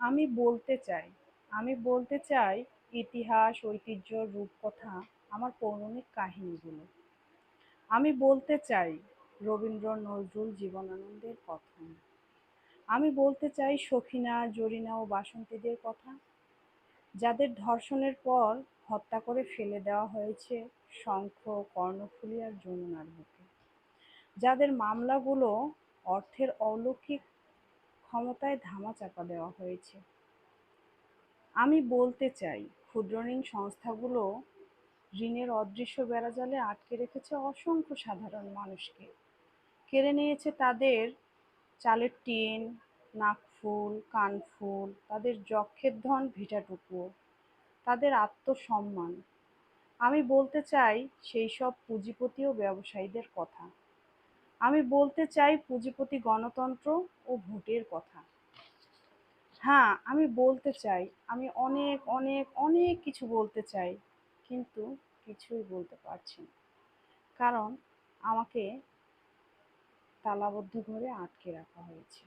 আমি বলতে চাই আমি বলতে চাই ইতিহাস, ঐতিহ্য, রূপকথা, আমার পৌরাণিক কাহিনীগুলো। আমি বলতে চাই রবীন্দ্র নজরুল জীবনানন্দের কথা। আমি বলতে চাই সখিনা, জরিনা ও বাসন্তীদের কথা, যাদের ধর্ষণের পর হত্যা করে ফেলে দেওয়া হয়েছে শঙ্খ, কর্ণফুলী আর যমুনার বুকে, যাদের মামলাগুলো অর্থের অলৌকিক ক্ষমতায় ধামাচাপা দেওয়া হয়েছে। আমি বলতে চাই ক্ষুদ্রঋণ সংস্থাগুলো ঋণের অদৃশ্য বেড়াজালে আটকে রেখেছে অসংখ্য সাধারণ মানুষকে, কেড়ে নিয়েছে তাদের চালের টিন, নাকফুল, কানফুল, তাদের যক্ষের ধন ভিটাটুকুও, তাদের আত্মসম্মান। আমি বলতে চাই সেই সব পুঁজিপতি ও ব্যবসায়ীদের কথা। আমি বলতে চাই পুঁজিপতি গণতন্ত্র ও ভোটের কথা। হ্যাঁ, আমি বলতে চাই, আমি অনেক অনেক অনেক কিছু বলতে চাই, কিন্তু কিছুই বলতে পারছি না, কারণ আমাকে তালাবদ্ধ ঘরে আটকে রাখা হয়েছে।